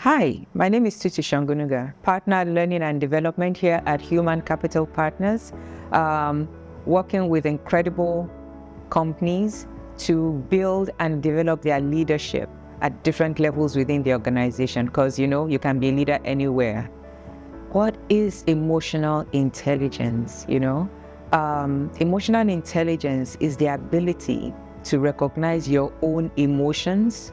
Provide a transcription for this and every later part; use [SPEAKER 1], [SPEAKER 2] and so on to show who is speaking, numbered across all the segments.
[SPEAKER 1] Hi, my name is Tutu Shangunuga, Partner Learning and Development here at Human Capital Partners, working with incredible companies to build and develop their leadership at different levels within the organization, because you can be a leader anywhere. What is emotional intelligence? Emotional intelligence is the ability to recognize your own emotions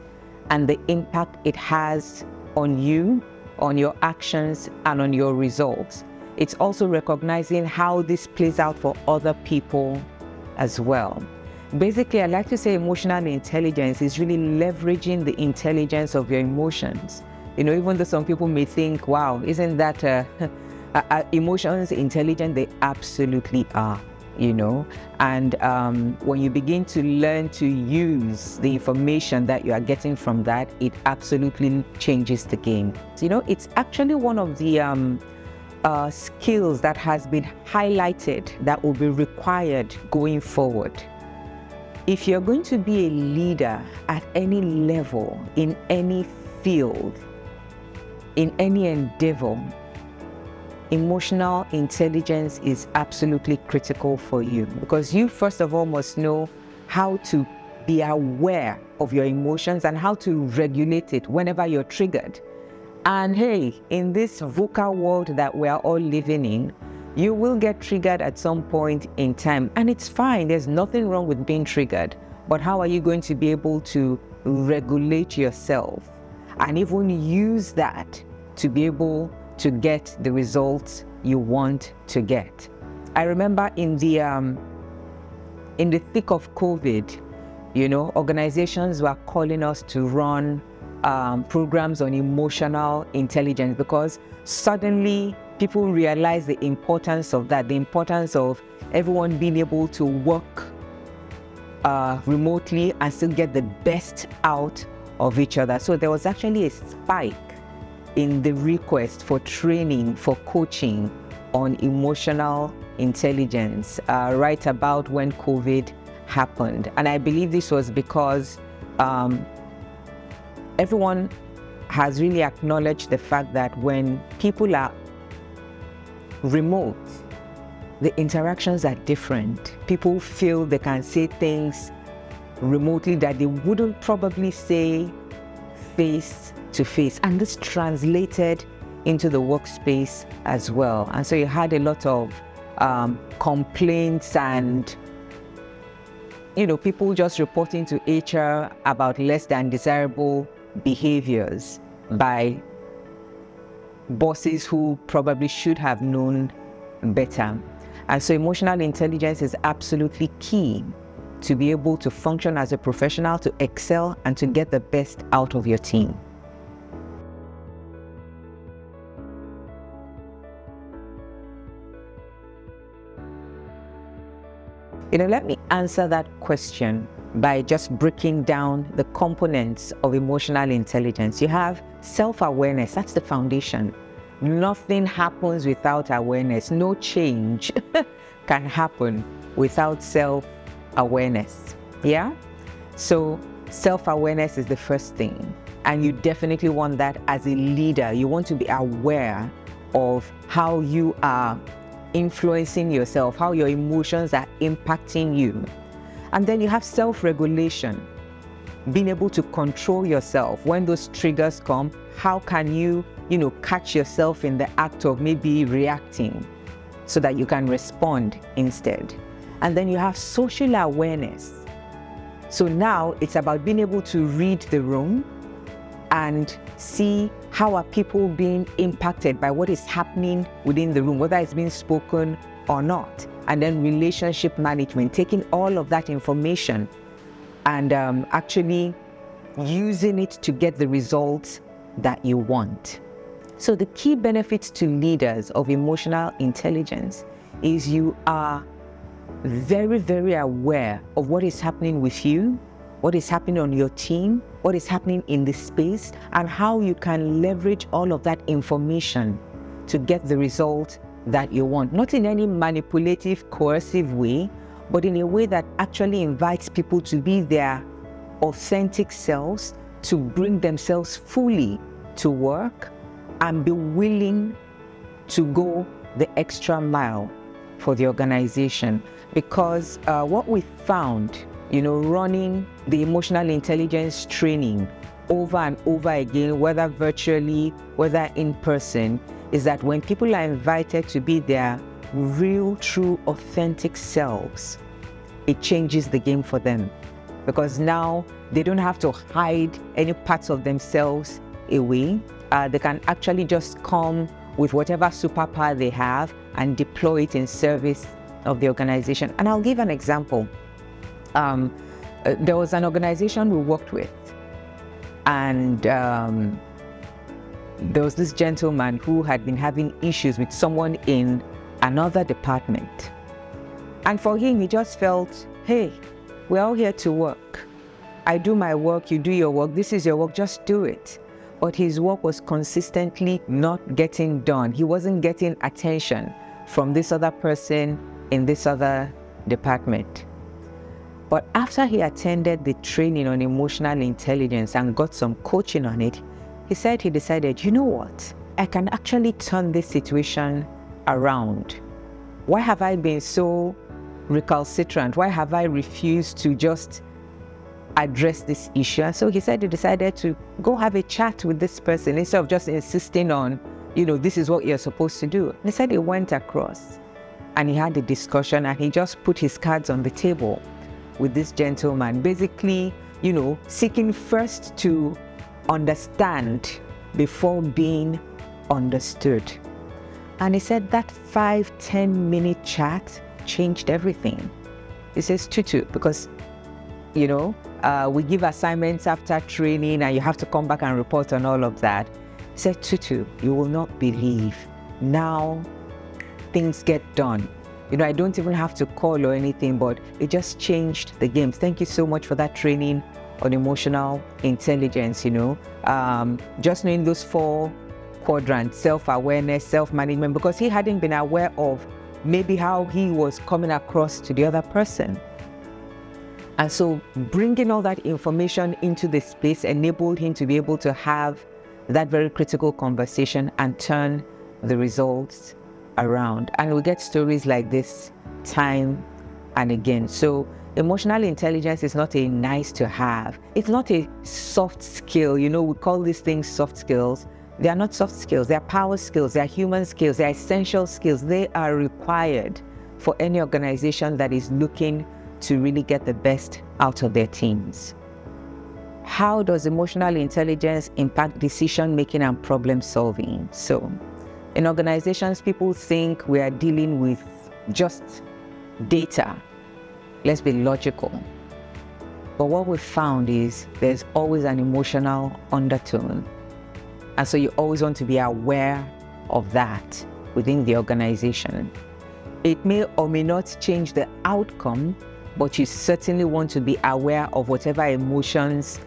[SPEAKER 1] and the impact it has on you, on your actions, and on your results. It's also recognizing how this plays out for other people as well. Basically, I like to say emotional intelligence is really leveraging the intelligence of your emotions. Even though some people may think, wow, isn't that emotions intelligent? They absolutely are. And when you begin to learn to use the information that you are getting from that, it absolutely changes the game. It's actually one of the skills that has been highlighted that will be required going forward. If you're going to be a leader at any level, in any field, in any endeavor, emotional intelligence is absolutely critical for you, because you first of all must know how to be aware of your emotions and how to regulate it whenever you're triggered. And hey, in this VUCA world that we are all living in, you will get triggered at some point in time, and it's fine. There's nothing wrong with being triggered, but how are you going to be able to regulate yourself and even use that to be able to get the results you want to get? I remember in the thick of COVID, organizations were calling us to run programs on emotional intelligence, because suddenly people realized the importance of that, the importance of everyone being able to work remotely and still get the best out of each other. So there was actually a spike in the request for training, for coaching on emotional intelligence right about when COVID happened. And I believe this was because everyone has really acknowledged the fact that when people are remote, the interactions are different. People feel they can say things remotely that they wouldn't probably say face to face, and this translated into the workspace as well. And so you had a lot of complaints and people just reporting to HR about less than desirable behaviors by bosses who probably should have known better. And so emotional intelligence is absolutely key to be able to function as a professional, to excel, and to get the best out of your team. Let me answer that question by just breaking down the components of emotional intelligence. You have self-awareness. That's the foundation. Nothing happens without awareness. No change can happen without self-awareness. Yeah? So self-awareness is the first thing. And you definitely want that as a leader. You want to be aware of how you are influencing yourself, how your emotions are impacting you. And then you have self-regulation, being able to control yourself. When those triggers come, how can you, catch yourself in the act of maybe reacting so that you can respond instead. And then you have social awareness. So now it's about being able to read the room and see how are people being impacted by what is happening within the room, whether it's being spoken or not. And then relationship management, taking all of that information and actually using it to get the results that you want. So the key benefits to leaders of emotional intelligence is you are very, very aware of what is happening with you, what is happening on your team, what is happening in the space, and how you can leverage all of that information to get the result that you want. Not in any manipulative, coercive way, but in a way that actually invites people to be their authentic selves, to bring themselves fully to work and be willing to go the extra mile for the organization. Because what we found, running the emotional intelligence training over and over again, whether virtually, whether in person, is that when people are invited to be their real, true, authentic selves, it changes the game for them. Because now they don't have to hide any parts of themselves away. They can actually just come with whatever superpower they have and deploy it in service of the organization. And I'll give an example. There was an organization we worked with, and there was this gentleman who had been having issues with someone in another department. And for him, he just felt, hey, we're all here to work. I do my work, you do your work, this is your work, just do it. But his work was consistently not getting done. He wasn't getting attention from this other person in this other department. But after he attended the training on emotional intelligence and got some coaching on it, he said he decided, you know what? I can actually turn this situation around. Why have I been so recalcitrant? Why have I refused to just address this issue? And so he said he decided to go have a chat with this person instead of just insisting on, this is what you're supposed to do. And he said he went across and he had a discussion and he just put his cards on the table with this gentleman, basically, seeking first to understand before being understood. And he said that 5-10 minute chat changed everything. He says, Tutu, because, we give assignments after training and you have to come back and report on all of that. He said, Tutu, you will not believe. Now things get done. I don't even have to call or anything, but it just changed the game. Thank you so much for that training on emotional intelligence, just knowing those 4 quadrants, self-awareness, self-management, because he hadn't been aware of maybe how he was coming across to the other person. And so bringing all that information into the space enabled him to be able to have that very critical conversation and turn the results around. And we get stories like this time and again. So emotional intelligence is not a nice to have. It's not a soft skill. We call these things soft skills. They are not soft skills. They are power skills. They are human skills. They are essential skills. They are required for any organization that is looking to really get the best out of their teams. How does emotional intelligence impact decision making and problem solving? So in organizations, people think we are dealing with just data. Let's be logical. But what we found is there's always an emotional undertone. And so you always want to be aware of that within the organization. It may or may not change the outcome, but you certainly want to be aware of whatever emotions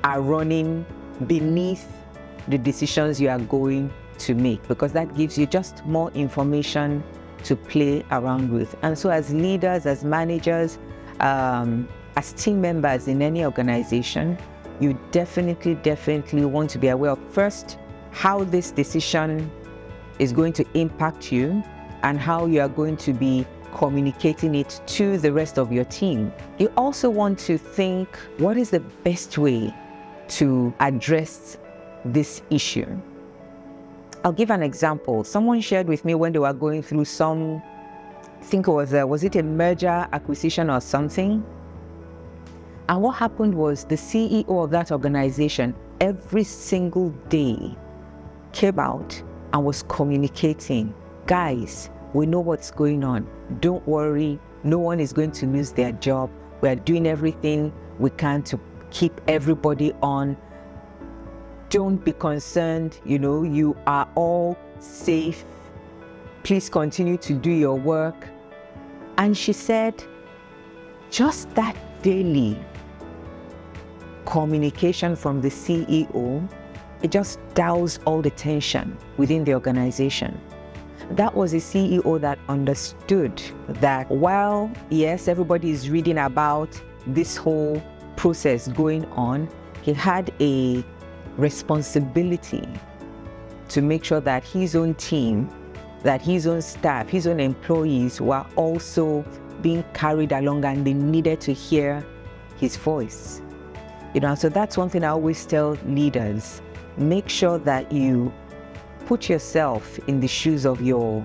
[SPEAKER 1] are running beneath the decisions you are going to make, because that gives you just more information to play around with. And so as leaders, as managers, as team members in any organization, you definitely want to be aware of first how this decision is going to impact you and how you are going to be communicating it to the rest of your team. You also want to think, what is the best way to address this issue? I'll give an example. Someone shared with me when they were going through some, I think it was it a merger acquisition or something? And what happened was the CEO of that organization every single day came out and was communicating, guys, we know what's going on. Don't worry, no one is going to lose their job. We are doing everything we can to keep everybody on. Don't be concerned, you are all safe. Please continue to do your work. And she said, just that daily communication from the CEO, it just doused all the tension within the organization. That was a CEO that understood that while, yes, everybody is reading about this whole process going on, he had a responsibility to make sure that his own team, that his own staff, his own employees were also being carried along, and they needed to hear his voice. So that's one thing I always tell leaders: make sure that you put yourself in the shoes of your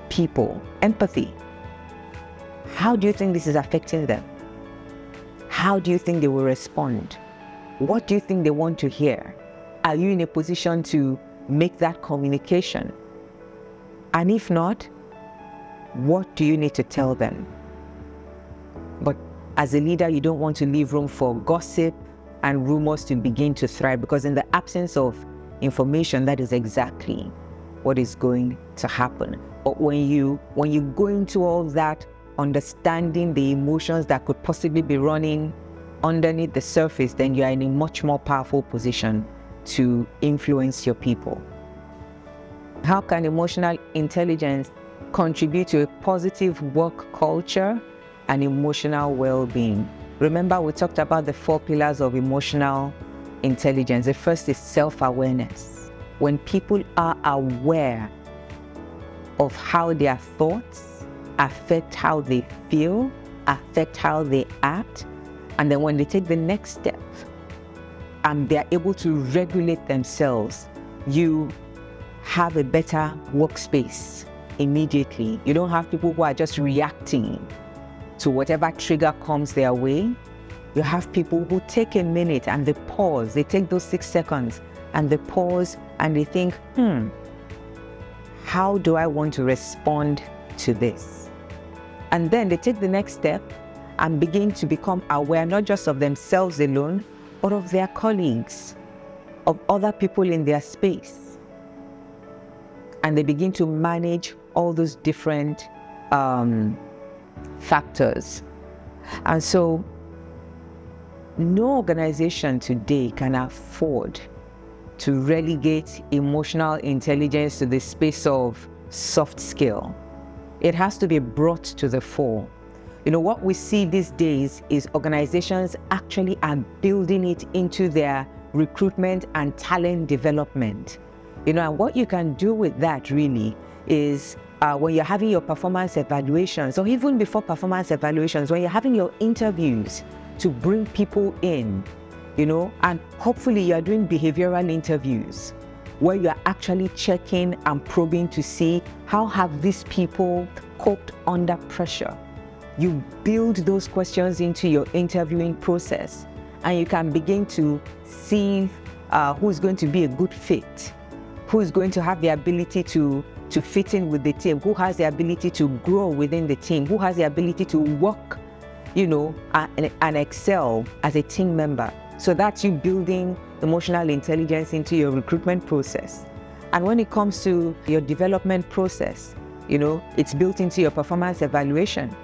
[SPEAKER 1] people. Empathy. How do you think this is affecting them? How do you think they will respond? What do you think they want to hear? Are you in a position to make that communication? And if not, what do you need to tell them? But as a leader, you don't want to leave room for gossip and rumors to begin to thrive, because in the absence of information, that is exactly what is going to happen. But when you go into all that, understanding the emotions that could possibly be running underneath the surface, then you are in a much more powerful position to influence your people. How can emotional intelligence contribute to a positive work culture and emotional well-being? Remember, we talked about the 4 pillars of emotional intelligence. The first is self-awareness. When people are aware of how their thoughts affect how they feel, affect how they act, and then when they take the next step and they're able to regulate themselves, you have a better workspace immediately. You don't have people who are just reacting to whatever trigger comes their way. You have people who take a minute and they pause. They take those 6 seconds and they pause and they think, how do I want to respond to this? And then they take the next step and begin to become aware, not just of themselves alone, but of their colleagues, of other people in their space. And they begin to manage all those different factors. And so no organization today can afford to relegate emotional intelligence to the space of soft skill. It has to be brought to the fore. What we see these days is organizations actually are building it into their recruitment and talent development. And what you can do with that really is when you're having your performance evaluations, or even before performance evaluations, when you're having your interviews to bring people in, and hopefully you're doing behavioral interviews where you're actually checking and probing to see how have these people coped under pressure. You build those questions into your interviewing process, and you can begin to see who's going to be a good fit, who is going to have the ability to fit in with the team, who has the ability to grow within the team, who has the ability to work, and excel as a team member. So that's you building emotional intelligence into your recruitment process. And when it comes to your development process, it's built into your performance evaluation.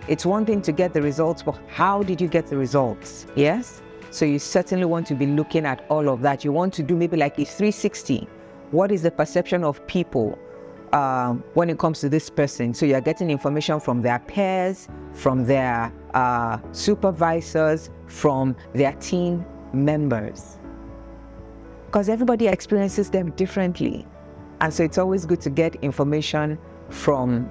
[SPEAKER 1] It's one thing to get the results, but how did you get the results? Yes? So you certainly want to be looking at all of that. You want to do maybe like a 360. What is the perception of people when it comes to this person? So you're getting information from their peers, from their supervisors, from their team members. Because everybody experiences them differently. And so it's always good to get information from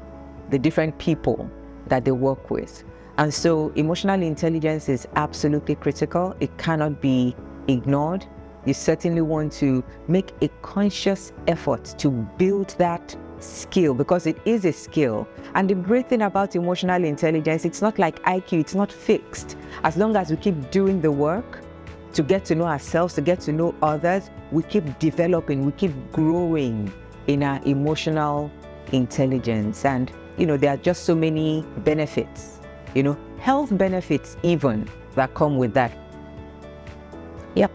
[SPEAKER 1] the different people that they work with. And so emotional intelligence is absolutely critical. It cannot be ignored. You certainly want to make a conscious effort to build that skill, because it is a skill. And the great thing about emotional intelligence, it's not like IQ, it's not fixed. As long as we keep doing the work to get to know ourselves, to get to know others, we keep developing, we keep growing in our emotional intelligence. And there are just so many benefits, health benefits even, that come with that. Yep.